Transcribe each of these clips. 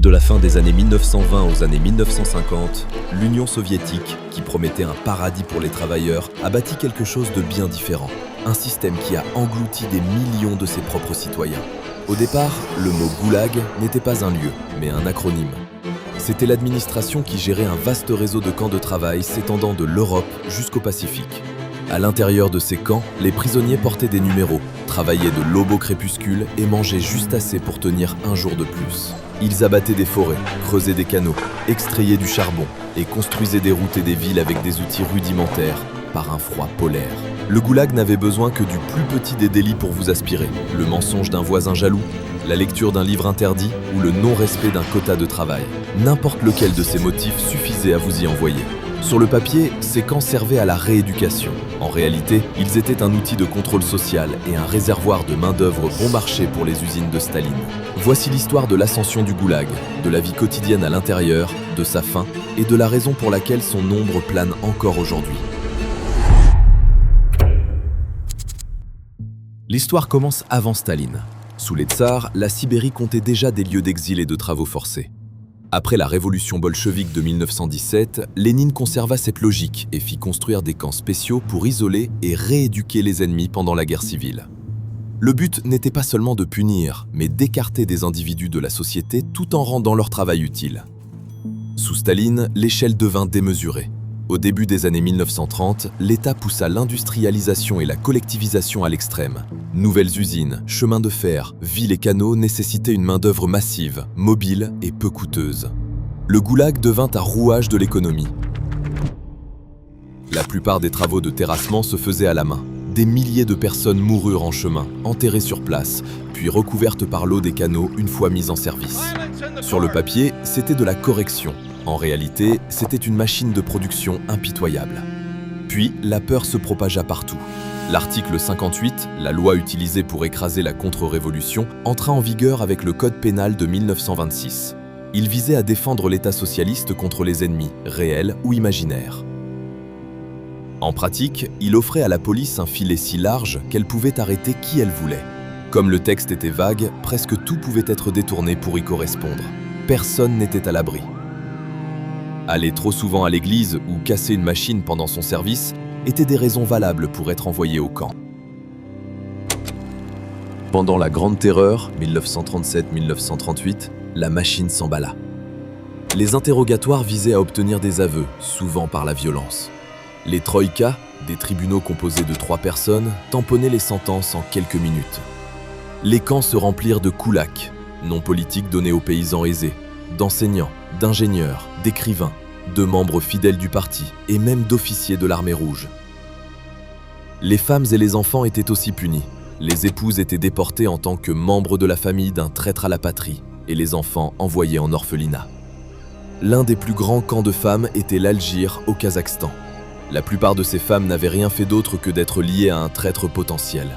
De la fin des années 1920 aux années 1950, l'Union soviétique, qui promettait un paradis pour les travailleurs, a bâti quelque chose de bien différent. Un système qui a englouti des millions de ses propres citoyens. Au départ, le mot goulag n'était pas un lieu, mais un acronyme. C'était l'administration qui gérait un vaste réseau de camps de travail s'étendant de l'Europe jusqu'au Pacifique. À l'intérieur de ces camps, les prisonniers portaient des numéros, travaillaient de l'aube au crépuscule et mangeaient juste assez pour tenir un jour de plus. Ils abattaient des forêts, creusaient des canaux, extrayaient du charbon et construisaient des routes et des villes avec des outils rudimentaires par un froid polaire. Le goulag n'avait besoin que du plus petit des délits pour vous aspirer. Le mensonge d'un voisin jaloux, la lecture d'un livre interdit ou le non-respect d'un quota de travail. N'importe lequel de ces motifs suffisait à vous y envoyer. Sur le papier, ces camps servaient à la rééducation. En réalité, ils étaient un outil de contrôle social et un réservoir de main-d'œuvre bon marché pour les usines de Staline. Voici l'histoire de l'ascension du goulag, de la vie quotidienne à l'intérieur, de sa fin et de la raison pour laquelle son ombre plane encore aujourd'hui. L'histoire commence avant Staline. Sous les tsars, la Sibérie comptait déjà des lieux d'exil et de travaux forcés. Après la révolution bolchevique de 1917, Lénine conserva cette logique et fit construire des camps spéciaux pour isoler et rééduquer les ennemis pendant la guerre civile. Le but n'était pas seulement de punir, mais d'écarter des individus de la société tout en rendant leur travail utile. Sous Staline, l'échelle devint démesurée. Au début des années 1930, l'État poussa l'industrialisation et la collectivisation à l'extrême. Nouvelles usines, chemins de fer, villes et canaux nécessitaient une main-d'œuvre massive, mobile et peu coûteuse. Le goulag devint un rouage de l'économie. La plupart des travaux de terrassement se faisaient à la main. Des milliers de personnes moururent en chemin, enterrées sur place, puis recouvertes par l'eau des canaux une fois mises en service. Sur le papier, c'était de la correction. En réalité, c'était une machine de production impitoyable. Puis, la peur se propagea partout. L'article 58, la loi utilisée pour écraser la contre-révolution, entra en vigueur avec le Code pénal de 1926. Il visait à défendre l'État socialiste contre les ennemis, réels ou imaginaires. En pratique, il offrait à la police un filet si large qu'elle pouvait arrêter qui elle voulait. Comme le texte était vague, presque tout pouvait être détourné pour y correspondre. Personne n'était à l'abri. Aller trop souvent à l'église ou casser une machine pendant son service étaient des raisons valables pour être envoyé au camp. Pendant la Grande Terreur, 1937-1938, la machine s'emballa. Les interrogatoires visaient à obtenir des aveux, souvent par la violence. Les troïkas, des tribunaux composés de 3 personnes, tamponnaient les sentences en quelques minutes. Les camps se remplirent de koulaks, noms politiques donnés aux paysans aisés, d'enseignants, d'ingénieurs, d'écrivains, de membres fidèles du parti et même d'officiers de l'armée rouge. Les femmes et les enfants étaient aussi punis. Les épouses étaient déportées en tant que membres de la famille d'un traître à la patrie et les enfants envoyés en orphelinat. L'un des plus grands camps de femmes était l'Algir au Kazakhstan. La plupart de ces femmes n'avaient rien fait d'autre que d'être liées à un traître potentiel.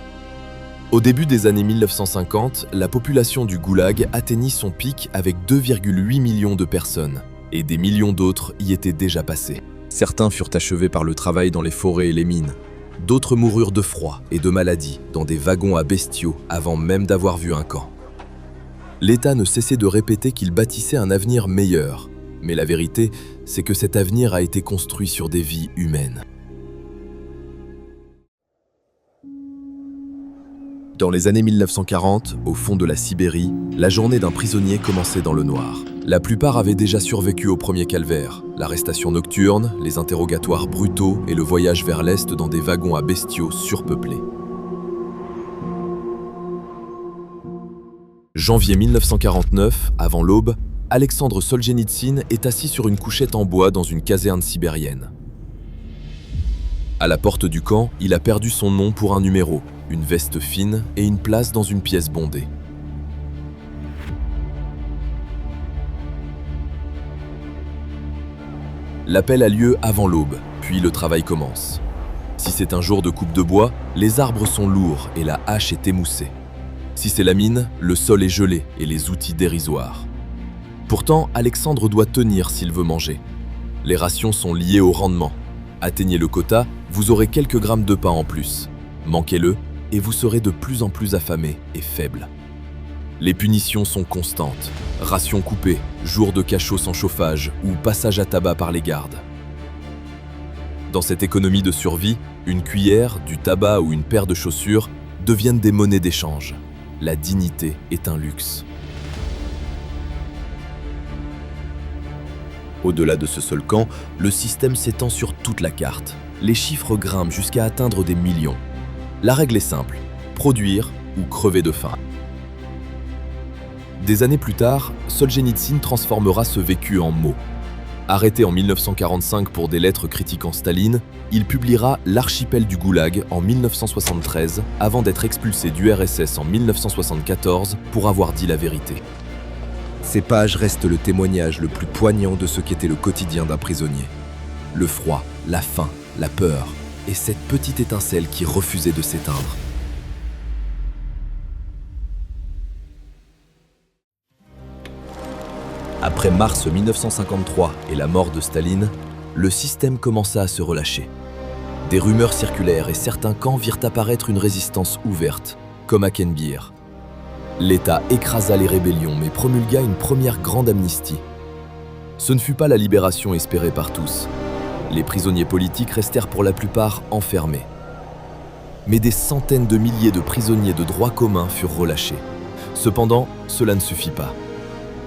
Au début des années 1950, la population du goulag atteignit son pic avec 2,8 millions de personnes, et des millions d'autres y étaient déjà passés. Certains furent achevés par le travail dans les forêts et les mines. D'autres moururent de froid et de maladie dans des wagons à bestiaux avant même d'avoir vu un camp. L'État ne cessait de répéter qu'il bâtissait un avenir meilleur, mais la vérité, c'est que cet avenir a été construit sur des vies humaines. Dans les années 1940, au fond de la Sibérie, la journée d'un prisonnier commençait dans le noir. La plupart avaient déjà survécu au premier calvaire, l'arrestation nocturne, les interrogatoires brutaux et le voyage vers l'Est dans des wagons à bestiaux surpeuplés. Janvier 1949, avant l'aube, Alexandre Solzhenitsyn est assis sur une couchette en bois dans une caserne sibérienne. À la porte du camp, il a perdu son nom pour un numéro, une veste fine et une place dans une pièce bondée. L'appel a lieu avant l'aube, puis le travail commence. Si c'est un jour de coupe de bois, les arbres sont lourds et la hache est émoussée. Si c'est la mine, le sol est gelé et les outils dérisoires. Pourtant, Alexandre doit tenir s'il veut manger. Les rations sont liées au rendement. Atteignez le quota, vous aurez quelques grammes de pain en plus. Manquez-le, et vous serez de plus en plus affamé et faible. Les punitions sont constantes. Rations coupées, jours de cachot sans chauffage ou passage à tabac par les gardes. Dans cette économie de survie, une cuillère, du tabac ou une paire de chaussures deviennent des monnaies d'échange. La dignité est un luxe. Au-delà de ce seul camp, le système s'étend sur toute la carte. Les chiffres grimpent jusqu'à atteindre des millions. La règle est simple, produire ou crever de faim. Des années plus tard, Solzhenitsyn transformera ce vécu en mots. Arrêté en 1945 pour des lettres critiquant Staline, il publiera L'archipel du Goulag en 1973 avant d'être expulsé du RSS en 1974 pour avoir dit la vérité. Ces pages restent le témoignage le plus poignant de ce qu'était le quotidien d'un prisonnier. Le froid, la faim, la peur et cette petite étincelle qui refusait de s'éteindre. Après mars 1953 et la mort de Staline, le système commença à se relâcher. Des rumeurs circulèrent et certains camps virent apparaître une résistance ouverte, comme à Kenbir. L'État écrasa les rébellions mais promulgua une première grande amnistie. Ce ne fut pas la libération espérée par tous. Les prisonniers politiques restèrent pour la plupart enfermés. Mais des centaines de milliers de prisonniers de droit commun furent relâchés. Cependant, cela ne suffit pas.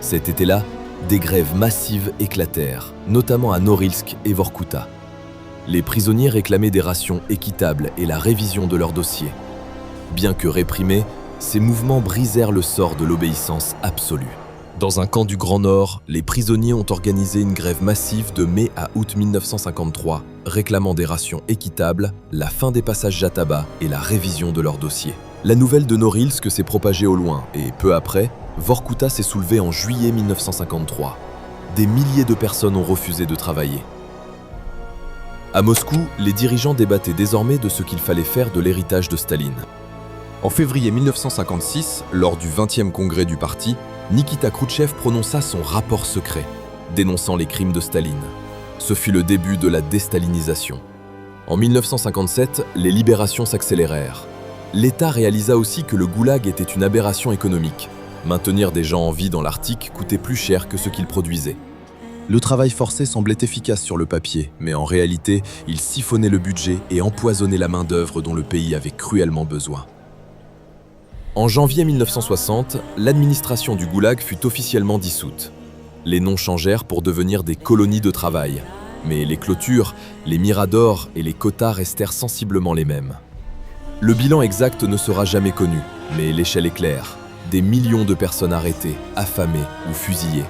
Cet été-là, des grèves massives éclatèrent, notamment à Norilsk et Vorkuta. Les prisonniers réclamaient des rations équitables et la révision de leurs dossiers. Bien que réprimés, ces mouvements brisèrent le sort de l'obéissance absolue. Dans un camp du Grand Nord, les prisonniers ont organisé une grève massive de mai à août 1953, réclamant des rations équitables, la fin des passages à tabac et la révision de leurs dossiers. La nouvelle de Norilsk s'est propagée au loin et, peu après, Vorkuta s'est soulevé en juillet 1953. Des milliers de personnes ont refusé de travailler. À Moscou, les dirigeants débattaient désormais de ce qu'il fallait faire de l'héritage de Staline. En février 1956, lors du 20e congrès du parti, Nikita Khrouchtchev prononça son rapport secret, dénonçant les crimes de Staline. Ce fut le début de la déstalinisation. En 1957, les libérations s'accélérèrent. L'État réalisa aussi que le goulag était une aberration économique. Maintenir des gens en vie dans l'Arctique coûtait plus cher que ce qu'ils produisaient. Le travail forcé semblait efficace sur le papier, mais en réalité, il siphonnait le budget et empoisonnait la main-d'œuvre dont le pays avait cruellement besoin. En janvier 1960, l'administration du goulag fut officiellement dissoute. Les noms changèrent pour devenir des colonies de travail, mais les clôtures, les miradors et les quotas restèrent sensiblement les mêmes. Le bilan exact ne sera jamais connu, mais l'échelle est claire. Des millions de personnes arrêtées, affamées ou fusillées.